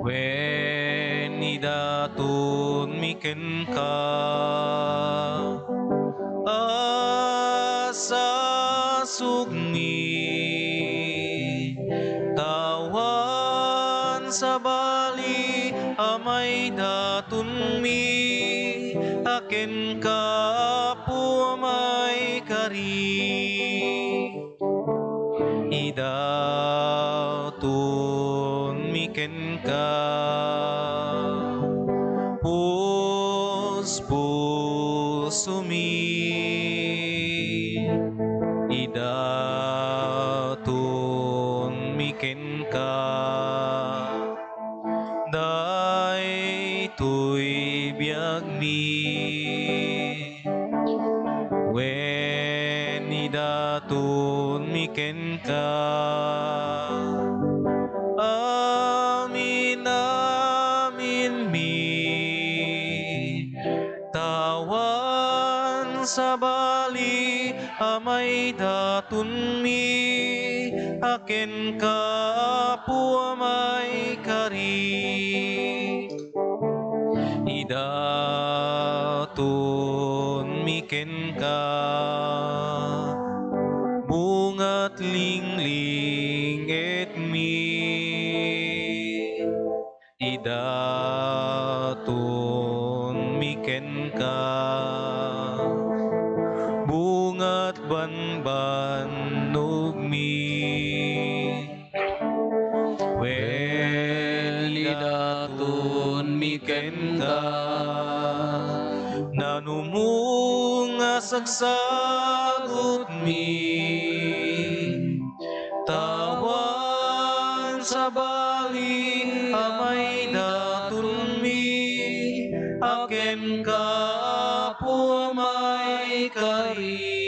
wen idatun miken ka, asasug mi, tawan sa bali amay datun mi, aken ka po amay kari, idatun miken ka, puso mi, idatun miken ka, daytoy biag mi, wen ken ka. Amin, amin mi, tawan sa bali, amay datun mi, aken ka apo amay kari. Idaton mi ken ka, bungat lingling et mi. Idaton mi ken ka, bungat banban mi. Wen Idatun mi ken ka, nanumunga sagsagot mi, tawan sa bali amay datun mi, aken ka apo amay kari.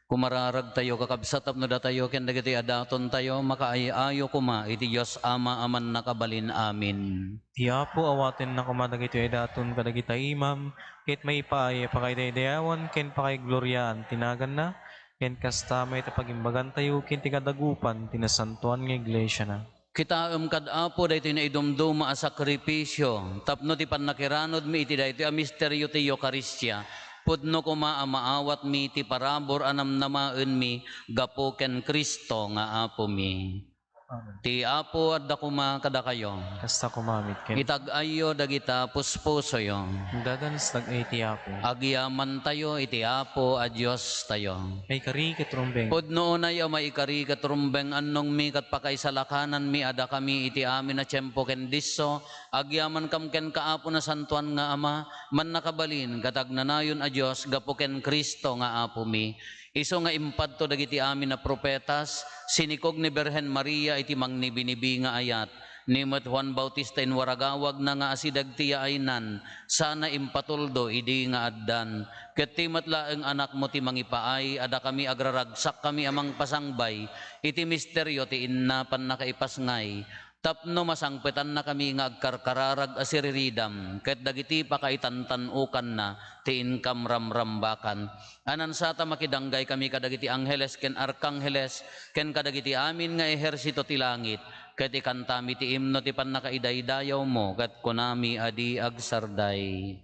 Kumararag tayo kakabsat tapno datayo ken dagiti adaton tayo makaayayo kuma iti Dios Ama aman nakabalin amin. Tiya po awaten na kumadag ito daton kadagita imam, ket may paay pakaidayawan ken pakay gloryaan tinagan na, ken kasta may tapagimbagan tayo ken tikadagupan tinasantuan ng iglesia na. Kitaem kad apo daytoy na idumduma a sakripisyo tapno ti pannakiranod mi iti daytoy a misteryo ti Eucharistia. Pudno kuma a maawat mi ti parabor anam namaen mi gapo ken Kristo nga apo mi. Amen. Ti apo adda kuma kada kayo. Kasta kumamit ken. Itag-ayo dagita puspuso yo. Dadanas nag-ay tiya po. Agyaman tayo iti apo a Dios tayo. May kari ketrumbeng. Pudno na ya maikari katrumbeng annong mi kat pakaisalakanan mi ada kami iti amin na tiyempo ken disso agyaman kam ken kaapo na santuan nga ama man nakabalin katagnanayon a Dios gapo ken Kristo nga apo mi. Iso nga impadto dagiti amin na propetas sinikog ni Berhen Maria iti mangnibinibi nga ayat. Nimot Juan Bautista in waragawag na nga asidag tiya aynan, sana impatuldo idi nga addan. Ket timat laeng anak mo ti mangipaay, ada kami agraragsak kami amang pasangbay, iti misteryo ti innapan na kaipasngay. Tapno masangpetan na kami nga agkarkararag asiriridam, ket dagiti pakaitantanukan na ti inkam ramrambakan. Anan sata makidanggay kami kadagiti angheles ken arkangheles, ken kadagiti amin nga ehersito ti langit, ket ikantami ti imno ti pannakaidaydayaw mo, ket kunami adi agsarday.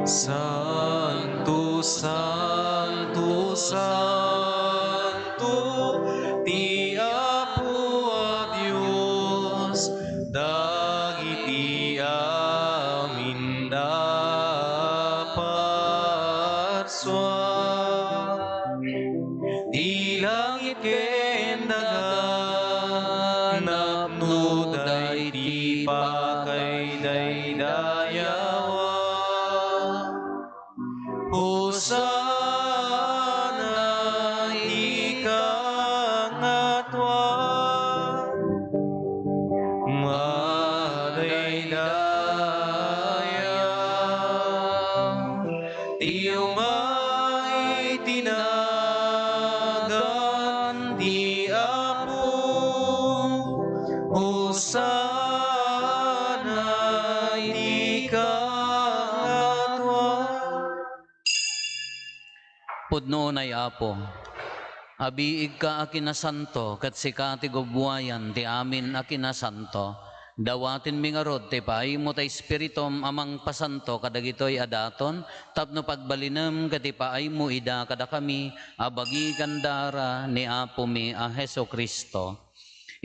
Santo, Santo, Santo, ti Apo a Dios, dagiti amin daparswa. Di langit ken daga, napno dayti pakaidayawa. Hosana ikangatwa, madaydaya, tiyumay tinagan ti Apo. Hosana ikangatwa. Pudno nay apo, abiig ka akinasanto, kat sika ti gubwayan ti amin akinasanto. Dawatin mi nga rod, ti paay mo ta espiritom amang pasanto kadagitoy adaton, tapno pagbalinem kati paay mo ida kada kami, abagi kandara ni apo mi a Heso Kristo.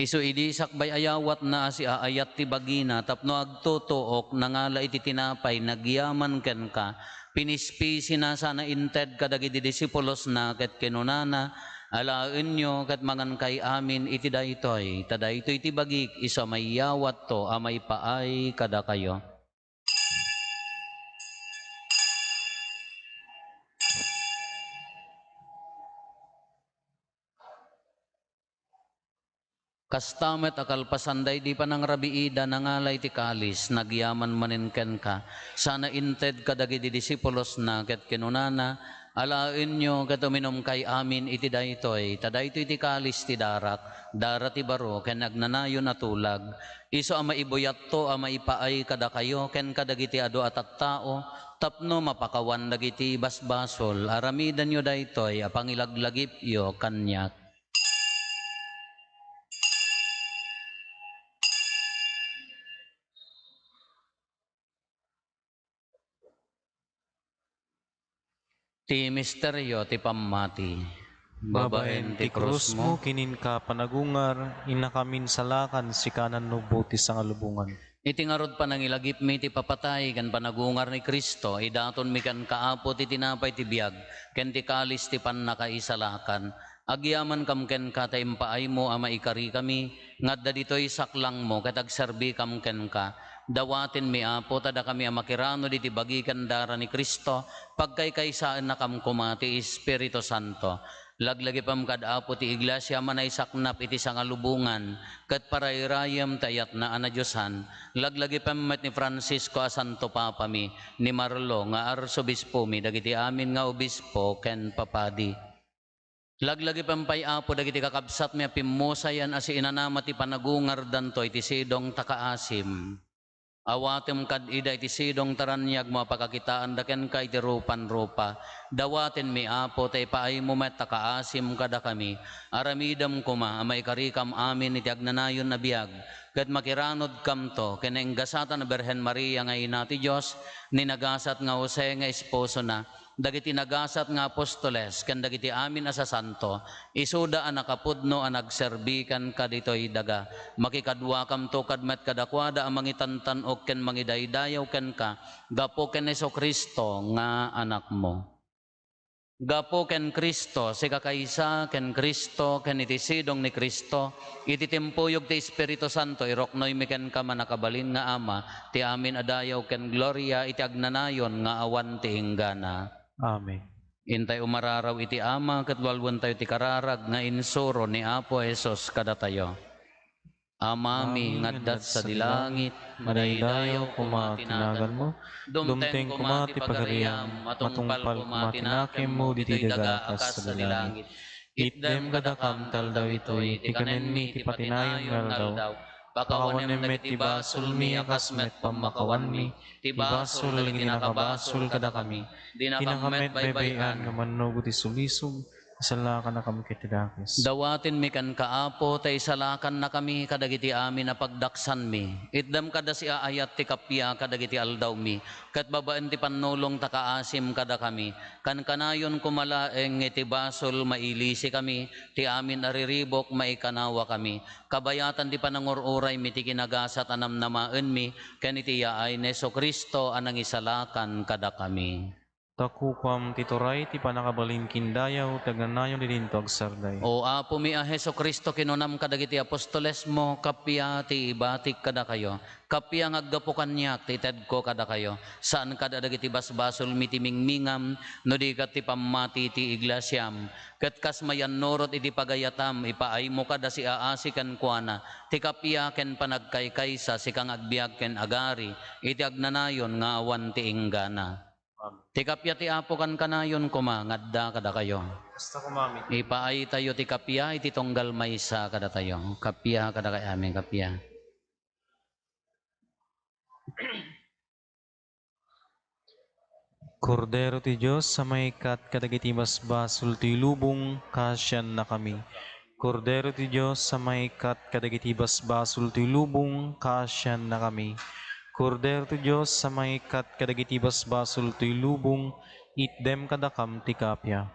Isu idi sakbay ayawat na si aayat ti bagina, tapno agtutuok nangala iti tinapay, nagyaman ken ka, pinispisi na sana inted kadagiti disipulos na ket kinunana, alaen nyo ket mangan kay amin iti daytoy, tadaytoy ti bagik isa may yawat to amay paay kada kayo. Kastamet akalpasanday di pa nang rabiida nangalay ti kalis, nagyaman maninken ka. Sana inted kadagiti disipulos na ket kinunana, alain nyo ket uminom kay amin iti daytoy, tadaytoy ti kalis ti darak, dara ti baro, ken nagnanayon atulag. Iso ama ibuyat to, ama ipaay kada kayo, ken kadagiti ado at tao, tapno mapakawan dagiti basbasol, aramidan nyo daytoy, apangilaglagip yo kanyak. Ti misteryo ti pammati. Babaen ti krus mo, kinin ka panagungar, inakamin salakan si kanan no buti sa ngalubungan. Iti ngarod panangilagip mi ti papatay kan panagungar ni Kristo, idaton mi kan kaapo ti tinapay ti biag, ken ti kalis ti pannakaisalakan. Agyaman kam ken ka ta impaay mo ama ikari kami, ngadda ditoy saklang mo ket agserbi kam ken ka. Dawatin mi apo tada kami amakirano diti bagikan dara ni Kristo, pagkaykaysaan na kam kumati Espiritu Santo. Laglagi pam kadapo ti iglesia manay saknap iti sangalubungan, ket parayrayam tayat na anadyosan, laglagi pam met ni Francisco a Santo Papa mi, ni Marlo nga arsobispo mi, dagiti amin nga obispo ken papadi. Laglagi pampay apo dagiti kakabsat mi pimusayan asi inanama ti panagungar dantoy ti sidong takaasim. Awatem kad ida iti sidong taranyag mapakakitaan daken ka iti rupan-rupa. Dawaten mi apo tay paay mo met takaasim kada kami. Aramidam kuma amay karikam amin iti agnanayon na biag. Ket makiranod kam to keneng gasatan na Berhen Maria nga ina ti Dios, ninagasat nga Jose nga esposo na, dagiti nagasat nga apostoles ken dagiti amin asa santo, isuda a nakapudno a nagserbikan kaditoy daga. Makikadwa kam to kadmet kadakwada a mangitantan ok ken mangidaydayaw ken ka, gapo ken Jesu-Kristo nga anak mo. Gapo ken Kristo, si kakaysa ken Kristo, ken iti sidong ni Kristo, iti timpuyog ti Espiritu Santo, iroknoy mi ken ka manakabalin nga ama, ti amin adayaw ken gloria, iti agnanayon nga awan ti hinggana. Amen. Intay umararaw iti ama, ket walwen tayo ti kararag nga insuro ni Apo Jesus kada tayo. Amami ngaddat sa dilangit, madaydayaw kumatinagan mo, dumteng kumati pagariam, matungpal kumatinakem mo, dito'y daga akas sa dilangit. Itdem kadakam taldaw ito'y, tikanen mi ti patinayon ngaldaw, pakawanem met ti basol mi akas met pamakawan mi, ti basol lagi tinakabasol kada kami, dinakamet baybayan nga mannugo ti sulisog, salakan na kami kitidakis. Dawatin mi kan kaapo, tay salakan na kami kadagiti amin na pagdaksan mi. Itdam kada si aayat ti kapya kadagiti aldaw mi. Kat babaan ti panulong takaasim kada kami. Kan kanayon kumalaeng iti basol mailisi kami. Ti amin ariribok maikanawa kami. Kabayatan ti panangururay mi ti kinagasat anamnamaen mi. Ken iti yaay ni Jesu-Kristo anang isalakan kada kami. Takukwam tituray ti panakabalin kindayaw, tagnanayon didinto agsarday. O apo mi a Jesu-Kristo kinunam kadagiti apostoles mo, kapya ti ibatik kada kayo. Kapya ngaggapo kanyak ti ted ko kada kayo. Saan kada dagiti basbasol mi ti mingmingam, no di kat ti pammati ti iglesyam. Ket kas mayan norot iti pagayatam, ipaay mo kada si aasikan kuana. Ti kapya ken panagkaykaysa si kang agbiag ken agari, iti agnanayon nga awan ti inggana. Ti kapya ti apo kan kanayon kumangadda kada kayo. Basta kumami. Ipaay tayo ti kapya iti tonggal maysa kada tayo. Kapya kada kay amin kapya. Kordero ti Diyos sa may kat kadagiti basbasol ti lubong, kasyan na kami. Kordero ti Diyos sa may kat kadagiti basbasol ti lubong, kasyan na kami. Kordero ti Diyos sa may kat kadagiti basbasol ti lubong, itdem kadakam ti kapya.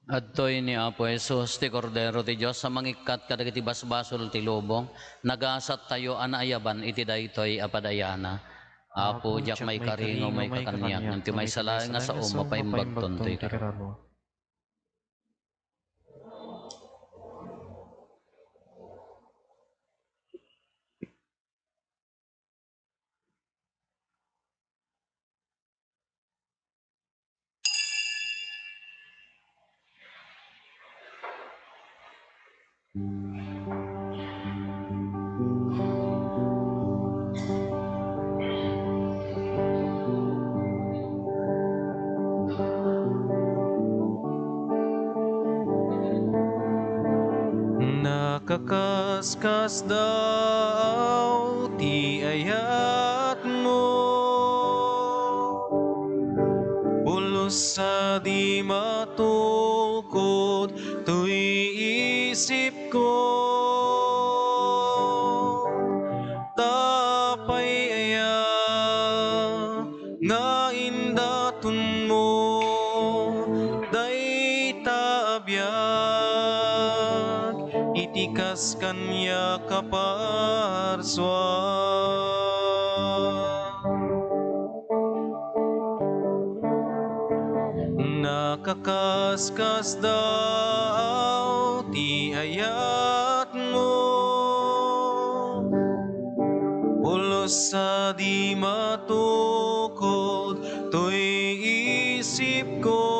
Adtoy ni Apo Jesus, ti Kordero ti Diyos, sa mangikat kadagiti basbasol ti lubong, nagasat tayo anaayaban iti daytoy apadayana. Apo, diyak may karingo, may kakanyak, nanti may salaing nga sa umo, paimbagton ti karalo. Nakakaskas daw ti ayat mo, pulos sa di matukod tuy isip ko. Tapay aya nga indaton mo, dayta abiyag itikas kanya kaparswa. Nakakaskas daw ti ayat mo, pulos sa di matukod to'y isip ko.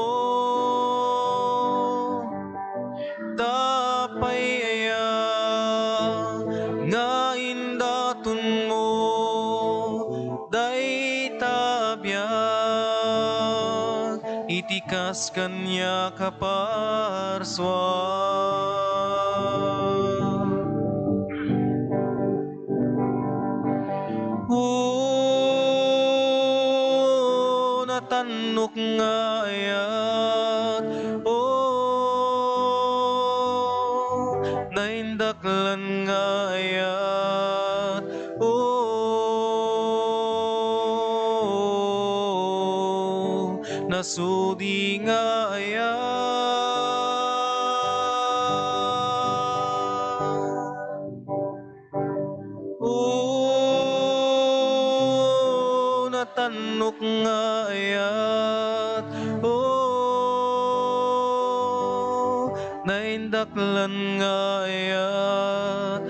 Tapay aya nga indaton mo, dayta abiyag itikas kanya kaparswa. Natanok nga ayat, naindaklan nga ayat, nasudi nga natanok nga ayat, naindaklan nga ayat,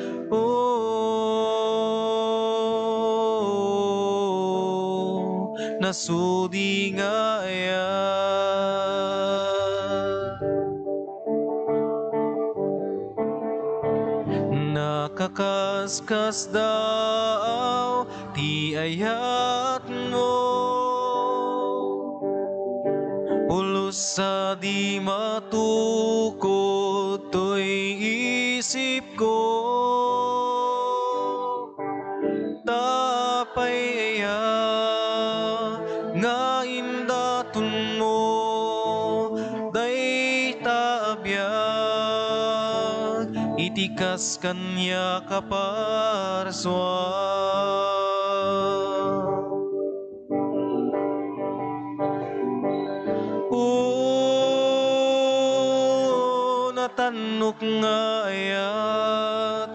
nasudi nga ayat. Nakakaskas daw ti ayat mo, pulos sa di matukod to'y isip ko. Tapay aya nga indaton mo, dayta abiyag itikas kanya kaparswa. Natanok nga ayat,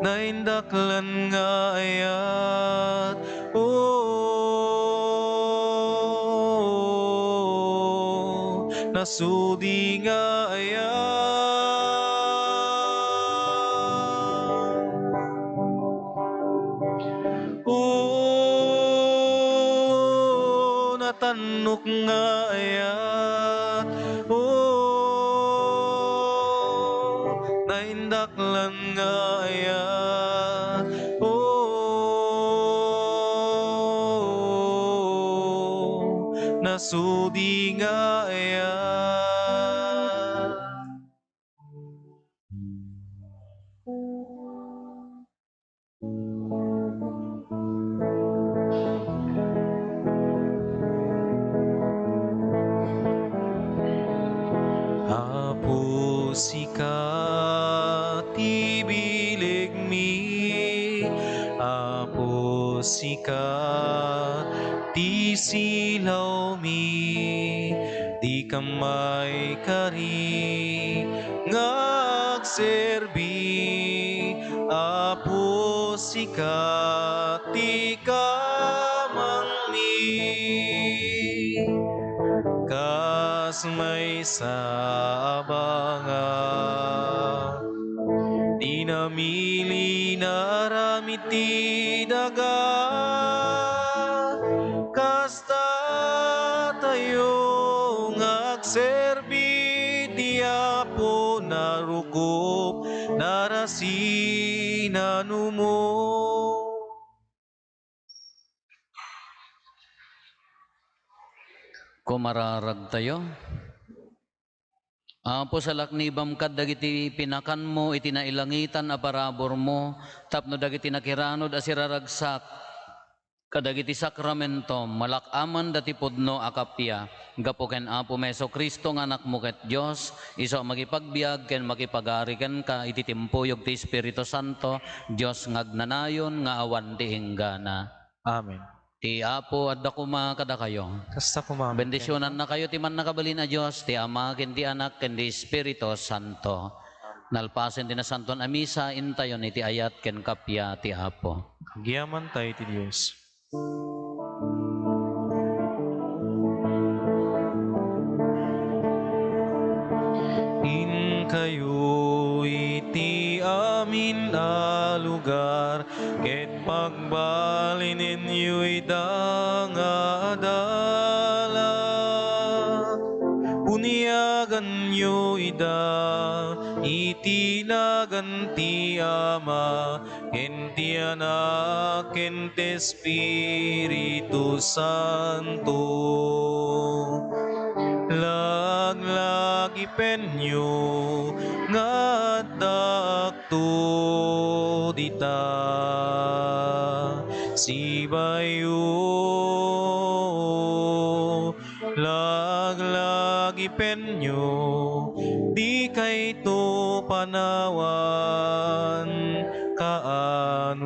naindaklan nga ayat, nasudi nga ayat. Natanok nga ayat, naindaklan nga ayat, nasudi nga ayat. Apo sikat ibilig mi, apo sikat ti silaw mi, di kamay kari, ngagserbi, apo sikat, ti kamang mi. Kas may sabanga, di namili na ramit ti daga, kasta tayo ngagserbi, di apo narukop, narasinan mo. Kumararag tayo. Apo sa laknibam kad dagiti pinakan mo, iti nailangitan a parabor mo, tapno dagiti nakiranod asiraragsak, kadagiti sakramento, malakaman dati pudno akapya, gapo ken Apo Meso Kristo nga anak mo ket Dios, iso makipagbiag ken makipagari ken ka, iti timpuyog ti Espiritu Santo, Dios ngagnanayon nga awan ti hinggana. Amen. Ti Apo adda kuma kada kayo. Kasta kumamit. Bendisyonan na kayo ti man nakabalin na Diyos, ti Ama, ken ti Anak, ken ti Espiritu Santo. Nalpasen din na santon a misa, intayon iti ayat ken kapya ti Apo. Giyaman tayo ti Diyos. In kayo iti amin na lugar, ket pagbalin ninyo'y dangadala. Uniagan nyo ida, itinagan ti Ama, ken ti Anak, ken ti Espiritu Santo. Laglag ipenyo, ngadakto dita, sibayo. Laglag ipenyo, di kay to panawan, kaan